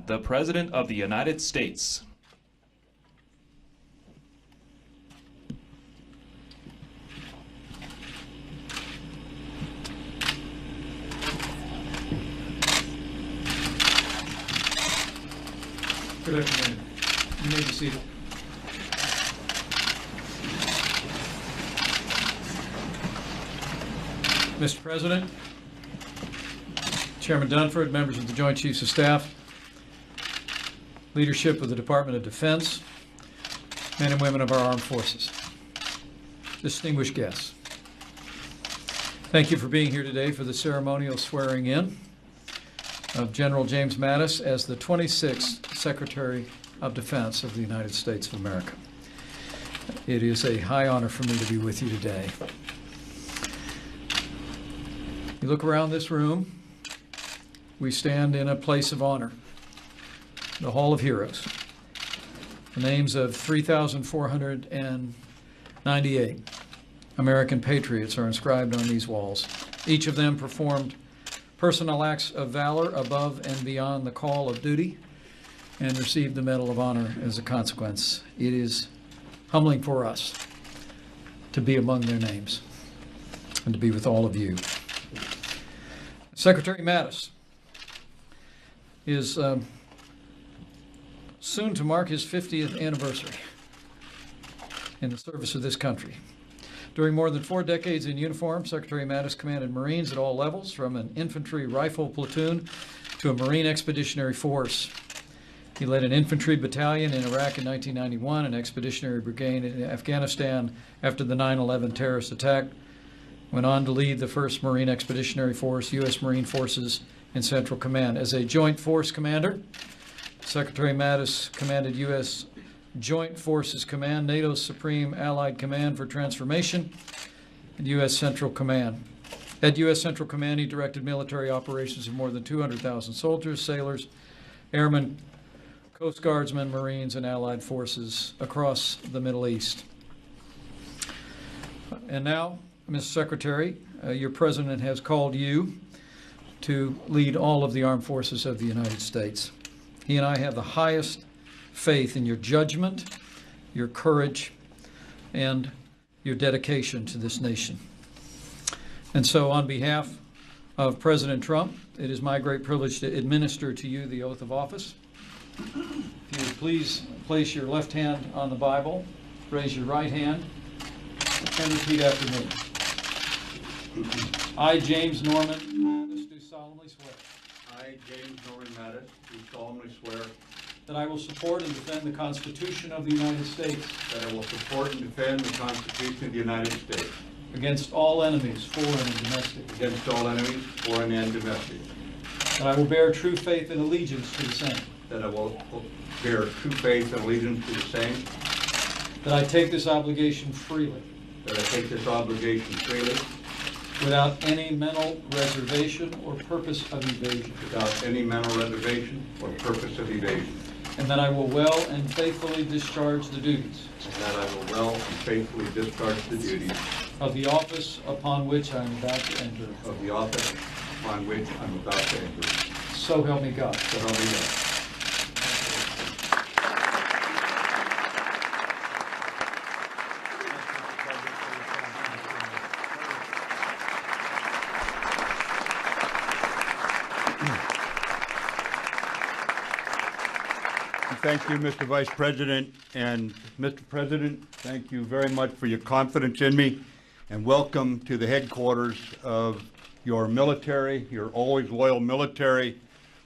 the President of the United States. Good afternoon. You may be seated. Mr. President, Chairman Dunford, members of the Joint Chiefs of Staff, leadership of the Department of Defense, men and women of our armed forces, distinguished guests. Thank you for being here today for the ceremonial swearing in of General James Mattis as the 26th Secretary of Defense of the United States of America. It is a high honor for me to be with you today. You look around this room, we stand in a place of honor, the Hall of Heroes. The names of 3,498 American patriots are inscribed on these walls. Each of them performed personal acts of valor above and beyond the call of duty and received the Medal of Honor as a consequence. It is humbling for us to be among their names and to be with all of you. Secretary Mattis is soon to mark his 50th anniversary in the service of this country. During more than 4 decades in uniform, Secretary Mattis commanded Marines at all levels, from an infantry rifle platoon to a Marine expeditionary force. He led an infantry battalion in Iraq in 1991, an expeditionary brigade in Afghanistan after the 9/11 terrorist attack, went on to lead the 1st Marine Expeditionary Force, U.S. Marine Forces in Central Command. As a Joint Force Commander, Secretary Mattis commanded U.S. Joint Forces Command, NATO's Supreme Allied Command for Transformation, and U.S. Central Command. At U.S. Central Command, he directed military operations of more than 200,000 soldiers, sailors, airmen, Coast Guardsmen, Marines, and Allied forces across the Middle East. And now, Mr. Secretary, your President has called you to lead all of the armed forces of the United States. He and I have the highest faith in your judgment, your courage, and your dedication to this nation. And so on behalf of President Trump, it is my great privilege to administer to you the oath of office. If you would please place your left hand on the Bible, raise your right hand, and repeat after me. I, James Norman Mattis, do solemnly swear. I, James Norman Mattis, do solemnly swear that I will support and defend the Constitution of the United States that I will support and defend the Constitution of the United States against all enemies, foreign and domestic. against all enemies, foreign and domestic. That I will bear true faith and allegiance to the same. That I will bear true faith and allegiance to the same. That I take this obligation freely, That I take this obligation freely, without any mental reservation or purpose of evasion. without any mental reservation or purpose of evasion. And that I will well and faithfully discharge the duties And that I will well and faithfully discharge the duties of the office upon which I am about to enter. of the office upon which I'm about to enter. So help me God. So help me God. Thank you, Mr. Vice President. And Mr. President, thank you very much for your confidence in me, and welcome to the headquarters of your military, your always loyal military,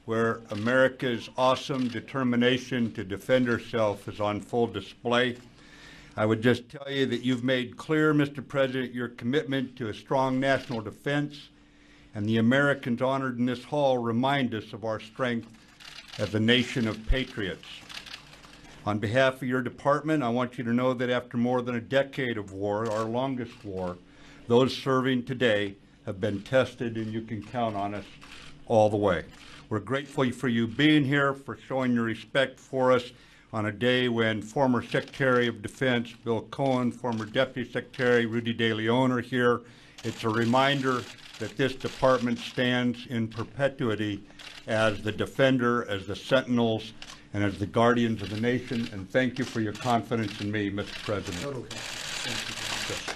where America's awesome determination to defend herself is on full display. I would just tell you that you've made clear, Mr. President, your commitment to a strong national defense, and the Americans honored in this hall remind us of our strength as a nation of patriots. On behalf of your department, I want you to know that after more than a decade of war, our longest war, those serving today have been tested, and you can count on us all the way. We're grateful for you being here, for showing your respect for us on a day when former Secretary of Defense Bill Cohen, former Deputy Secretary Rudy De Leon are here, It's a reminder that this department stands in perpetuity as the defender, as the sentinels, and as the guardians of the nation. And thank you for your confidence in me, Mr. President. Total confidence. Thank you.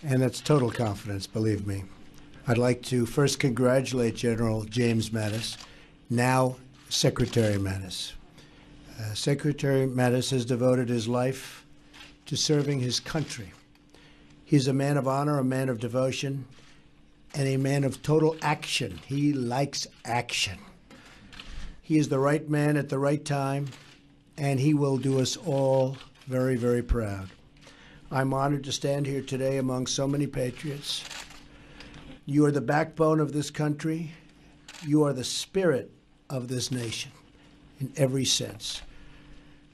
And that's total confidence, believe me. I'd like to first congratulate General James Mattis, now Secretary Mattis. Secretary Mattis has devoted his life to serving his country. He's a man of honor, a man of devotion, and a man of total action. He likes action. He is the right man at the right time, and he will do us all very, very proud. I'm honored to stand here today among so many patriots. You are the backbone of this country. You are the spirit of this nation in every sense.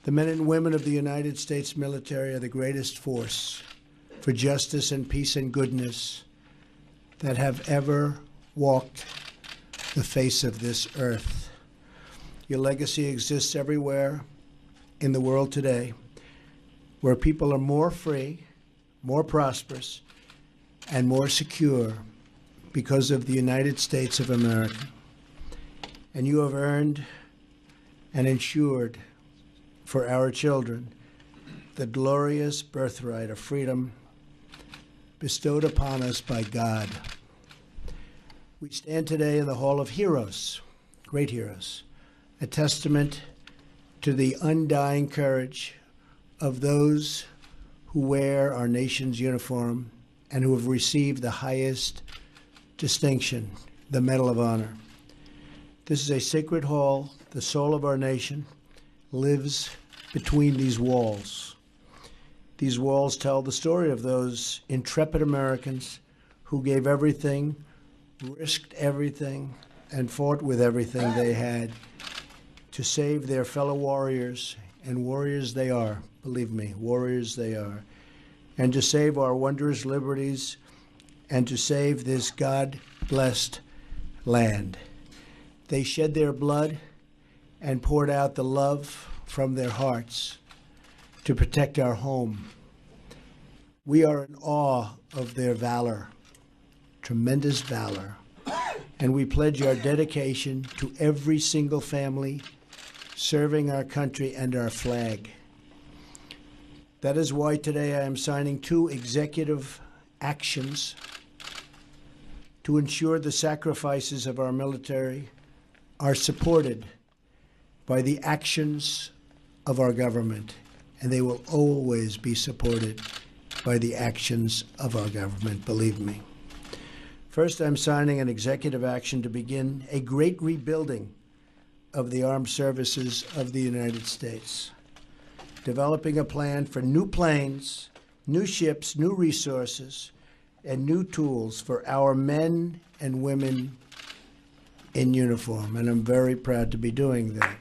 The men and women of the United States military are the greatest force for justice and peace and goodness that have ever walked the face of this earth. Your legacy exists everywhere in the world today, where people are more free, more prosperous, and more secure because of the United States of America. And you have earned and ensured for our children the glorious birthright of freedom bestowed upon us by God. We stand today in the Hall of Heroes, great heroes, a testament to the undying courage of those who wear our nation's uniform and who have received the highest distinction, the Medal of Honor. This is a sacred hall. The soul of our nation lives between these walls. These walls tell the story of those intrepid Americans who gave everything, risked everything, and fought with everything they had to save their fellow warriors, and warriors they are, believe me, warriors they are, and to save our wondrous liberties and to save this God-blessed land. They shed their blood and poured out the love from their hearts to protect our home. We are in awe of their valor, tremendous valor, and we pledge our dedication to every single family serving our country and our flag. That is why today I am signing 2 executive actions to ensure the sacrifices of our military are supported by the actions of our government, and they will always be supported by the actions of our government, believe me. First, I'm signing an executive action to begin a great rebuilding of the armed services of the United States, developing a plan for new planes, new ships, new resources, and new tools for our men and women in uniform, and I'm very proud to be doing that.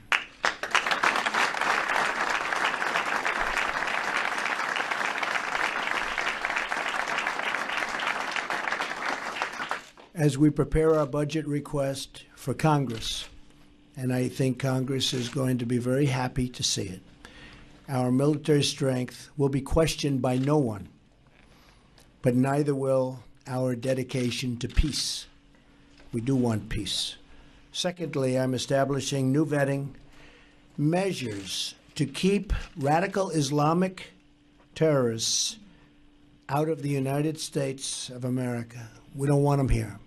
As we prepare our budget request for Congress, and I think Congress is going to be very happy to see it, our military strength will be questioned by no one, but neither will our dedication to peace. We do want peace. Secondly, I'm establishing new vetting measures to keep radical Islamic terrorists out of the United States of America. We don't want them here.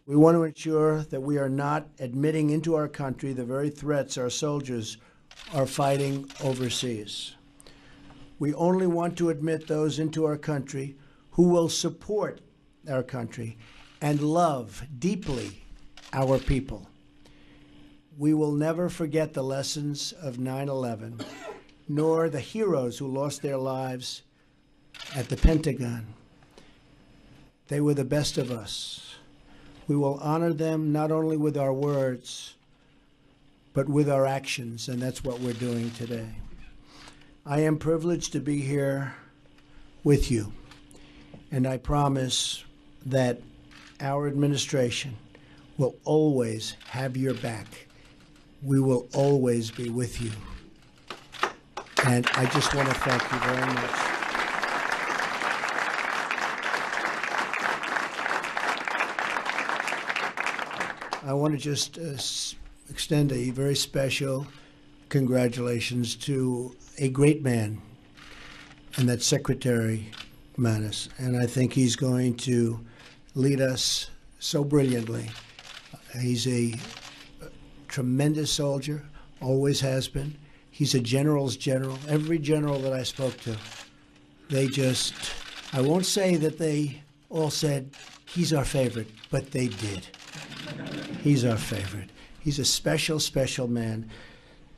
We want to ensure that we are not admitting into our country the very threats our soldiers are fighting overseas. We only want to admit those into our country who will support our country and love deeply our people. We will never forget the lessons of 9/11, nor the heroes who lost their lives at the Pentagon. They were the best of us. We will honor them not only with our words, but with our actions, and that's what we're doing today. I am privileged to be here with you, and I promise that our administration will always have your back we will always be with you. And I just want to thank you very much. I want to just extend a very special congratulations to a great man, and that's Secretary Mattis. And I think he's going to lead us so brilliantly. He's a tremendous soldier, always has been. He's a general's general. Every general that I spoke to, I won't say that they all said, he's our favorite, but they did. He's our favorite. He's a special, special man.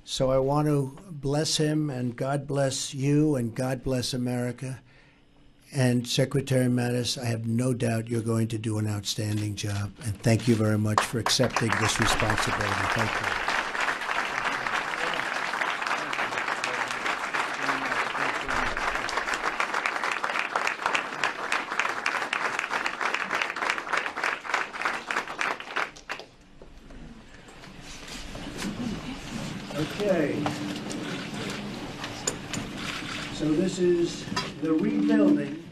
So I want to bless him, and God bless you, and God bless America. And Secretary Mattis, I have no doubt you're going to do an outstanding job. And thank you very much for accepting this responsibility. Thank you. Okay. So this is the rebuilding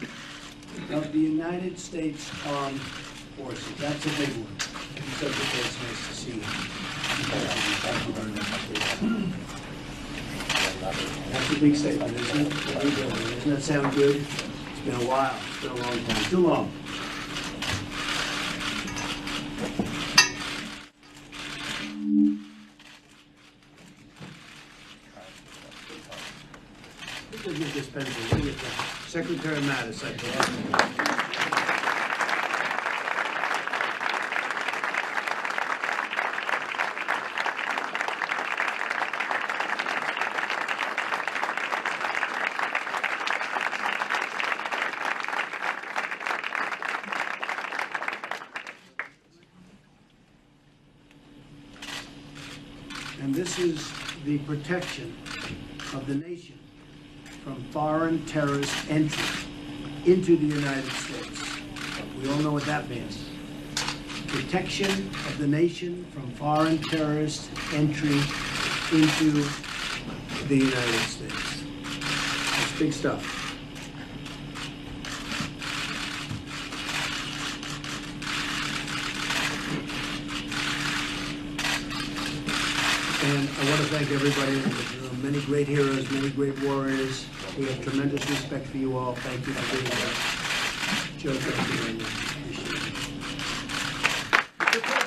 of the United States Armed Forces. That's a big one. Secretary, it's nice to see you. Thank you very much. That's a big statement, isn't it? The rebuilding. Doesn't that sound good? It's been a while. It's been a long time. Too long. Look at this pencil. Look at that. Secretary Mattis, I believe. And this is the protection of the nation from foreign terrorist entry into the United States. We all know what that means. Protection of the nation from foreign terrorist entry into the United States. That's big stuff. And I want to thank everybody in the room. Many great heroes, many great warriors. We have tremendous respect for you all. Thank you for being here. Joe, thank you very much. Appreciate it.